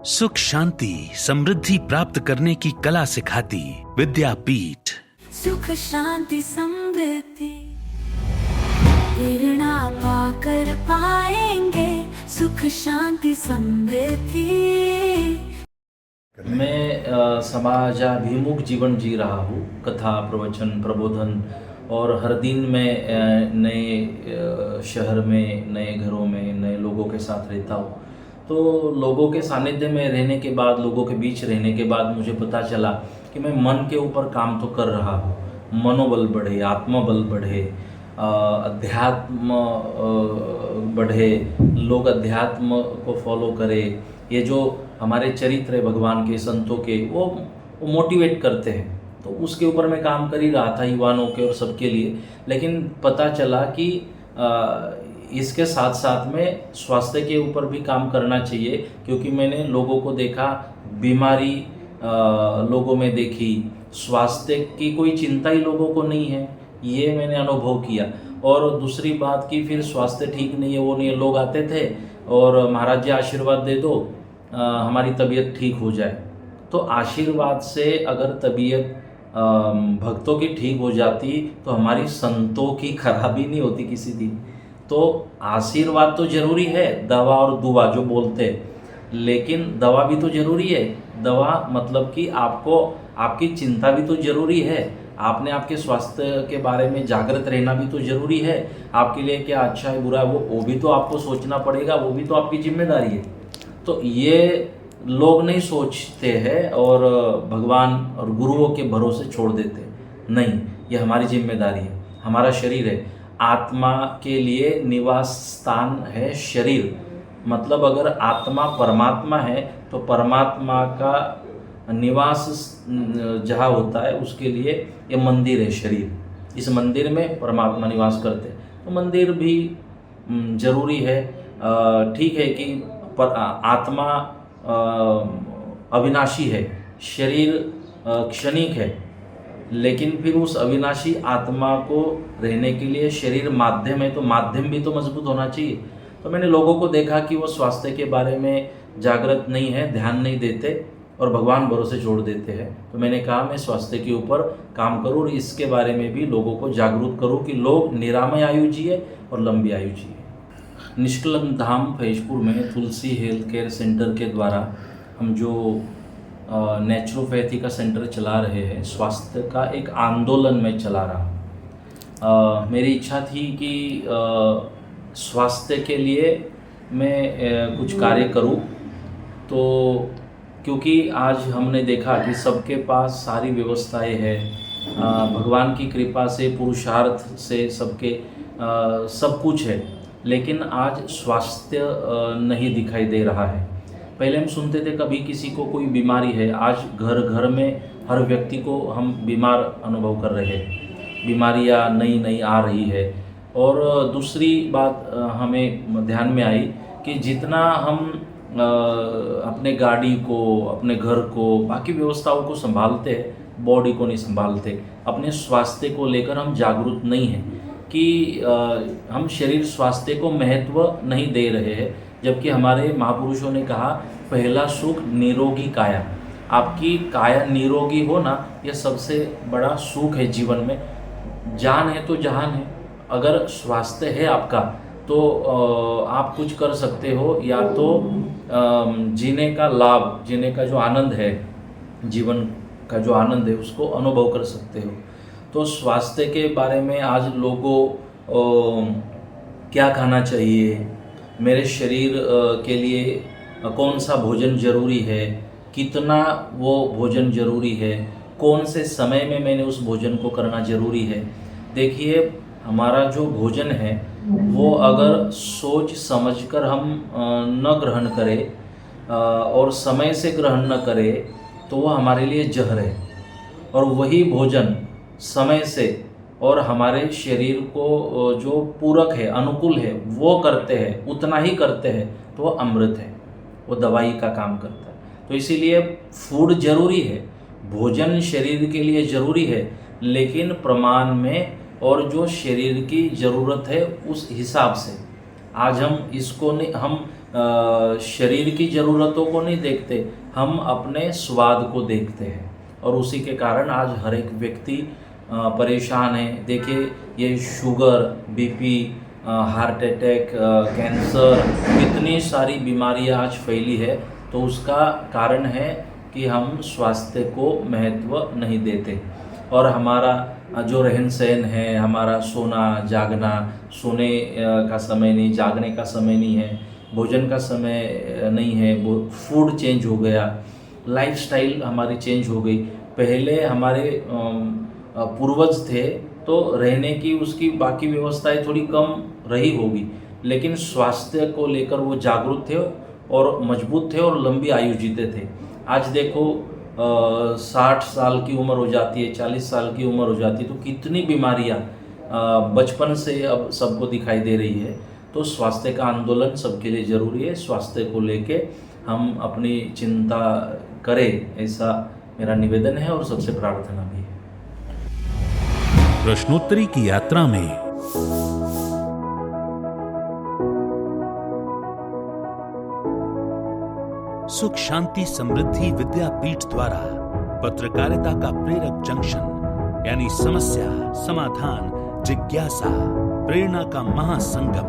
सुख शांति समृद्धि प्राप्त करने की कला सिखाती विद्यापीठ। सुख शांति समृद्धि प्रेरणा पाकर पाएंगे सुख शांति समृद्धि। मैं समाजाभिमुख जीवन जी रहा हूँ। कथा, प्रवचन, प्रबोधन और हर दिन मैं नए शहर में, नए घरों में, नए लोगों के साथ रहता हूँ। तो लोगों के सानिध्य में रहने के बाद, लोगों के बीच रहने के बाद मुझे पता चला कि मैं मन के ऊपर काम तो कर रहा हूँ। मनोबल बढ़े, आत्मबल बढ़े, अध्यात्म बढ़े, लोग अध्यात्म को फॉलो करें। ये जो हमारे चरित्र है भगवान के, संतों के, वो मोटिवेट करते हैं। तो उसके ऊपर मैं काम कर ही रहा था, युवाओं के और सबके लिए। लेकिन पता चला कि इसके साथ साथ में स्वास्थ्य के ऊपर भी काम करना चाहिए, क्योंकि मैंने लोगों को देखा, बीमारी लोगों में देखी, स्वास्थ्य की कोई चिंता ही लोगों को नहीं है, ये मैंने अनुभव किया। और दूसरी बात कि फिर स्वास्थ्य ठीक नहीं है, वो नहीं है, लोग आते थे और महाराज जी आशीर्वाद दे दो, हमारी तबीयत ठीक हो जाए। तो आशीर्वाद से अगर तबीयत भक्तों की ठीक हो जाती तो हमारी संतों की खराबी नहीं होती किसी दिन। तो आशीर्वाद तो ज़रूरी है, दवा और दुआ जो बोलते हैं, लेकिन दवा भी तो ज़रूरी है। दवा मतलब कि आपको आपकी चिंता भी तो ज़रूरी है, आपने आपके स्वास्थ्य के बारे में जागृत रहना भी तो ज़रूरी है। आपके लिए क्या अच्छा है बुरा है वो भी तो आपको सोचना पड़ेगा, वो भी तो आपकी जिम्मेदारी है। तो ये लोग नहीं सोचते हैं और भगवान और गुरुओं के भरोसे छोड़ देते हैं। नहीं, ये हमारी जिम्मेदारी है। हमारा शरीर है, आत्मा के लिए निवास स्थान है शरीर। मतलब अगर आत्मा परमात्मा है तो परमात्मा का निवास जहाँ होता है उसके लिए ये मंदिर है शरीर। इस मंदिर में परमात्मा निवास करते हैं। तो मंदिर भी जरूरी है। ठीक है कि आत्मा अविनाशी है, शरीर क्षणिक है, लेकिन फिर उस अविनाशी आत्मा को रहने के लिए शरीर माध्यम है, तो माध्यम भी तो मजबूत होना चाहिए। तो मैंने लोगों को देखा कि वो स्वास्थ्य के बारे में जागृत नहीं है, ध्यान नहीं देते और भगवान भरोसे छोड़ देते हैं। तो मैंने कहा मैं स्वास्थ्य के ऊपर काम करूँ और इसके बारे में भी लोगों को जागरूक करूँ कि लोग निरामय आयु जिए और लंबी आयु जिए। निष्कलंक धाम फैजपुर में तुलसी हेल्थ केयर सेंटर के द्वारा हम जो नेचुरोपैथी का सेंटर चला रहे हैं, स्वास्थ्य का एक आंदोलन में चला रहा। मेरी इच्छा थी कि स्वास्थ्य के लिए मैं कुछ कार्य करूं। तो क्योंकि आज हमने देखा कि सबके पास सारी व्यवस्थाएं हैं, भगवान की कृपा से, पुरुषार्थ से सबके सब कुछ है, लेकिन आज स्वास्थ्य नहीं दिखाई दे रहा है। पहले हम सुनते थे कभी किसी को कोई बीमारी है, आज घर घर में हर व्यक्ति को हम बीमार अनुभव कर रहे हैं, बीमारियां नई नई आ रही है। और दूसरी बात हमें ध्यान में आई कि जितना हम अपने गाड़ी को, अपने घर को, बाकी व्यवस्थाओं को संभालते हैं, बॉडी को नहीं संभालते, अपने स्वास्थ्य को लेकर हम जागरूक नहीं हैं कि हम शरीर स्वास्थ्य को महत्व नहीं दे रहे हैं। जबकि हमारे महापुरुषों ने कहा पहला सुख निरोगी काया। आपकी काया निरोगी हो ना, यह सबसे बड़ा सुख है जीवन में। जान है तो जहान है। अगर स्वास्थ्य है आपका तो आप कुछ कर सकते हो, या तो जीने का लाभ, जीने का जो आनंद है, जीवन का जो आनंद है उसको अनुभव कर सकते हो। तो स्वास्थ्य के बारे में आज लोगों क्या खाना चाहिए, मेरे शरीर के लिए कौन सा भोजन जरूरी है, कितना वो भोजन जरूरी है, कौन से समय में मैंने उस भोजन को करना जरूरी है। देखिए, हमारा जो भोजन है वो अगर सोच समझकर हम न ग्रहण करें और समय से ग्रहण न करें तो वो हमारे लिए जहर है। और वही भोजन समय से और हमारे शरीर को जो पूरक है, अनुकूल है, वो करते हैं, उतना ही करते हैं, तो वो अमृत है, वो दवाई का काम करता है। तो इसीलिए फूड जरूरी है, भोजन शरीर के लिए ज़रूरी है, लेकिन प्रमाण में और जो शरीर की ज़रूरत है उस हिसाब से। आज हम इसको नहीं, हम शरीर की ज़रूरतों को नहीं देखते, हम अपने स्वाद को देखते हैं और उसी के कारण आज हर एक व्यक्ति परेशान है। देखिए ये sugar, BP, heart attack, cancer, इतनी सारी बीमारियां आज फैली है, तो उसका कारण है कि हम स्वास्थ्य को महत्व नहीं देते और हमारा जो रहन सहन है, हमारा सोना जागना, सोने का समय नहीं, जागने का समय नहीं है, भोजन का समय नहीं है, फूड चेंज हो गया, लाइफस्टाइल हमारी चेंज हो गई। पहले हमारे पूर्वज थे तो रहने की उसकी बाकी व्यवस्थाएं थोड़ी कम रही होगी, लेकिन स्वास्थ्य को लेकर वो जागरूक थे और मजबूत थे और लंबी आयु जीते थे। आज देखो 60 साल की उम्र हो जाती है, 40 साल की उम्र हो जाती है, तो कितनी बीमारियां बचपन से अब सबको दिखाई दे रही है। तो स्वास्थ्य का आंदोलन सबके लिए ज़रूरी है। स्वास्थ्य को लेके हम अपनी चिंता करें, ऐसा मेरा निवेदन है और सबसे प्रार्थना भी है। प्रश्नोत्तरी की यात्रा में सुख शांति समृद्धि विद्यापीठ द्वारा पत्रकारिता का प्रेरक जंक्शन यानी समस्या समाधान जिज्ञासा प्रेरणा का महासंगम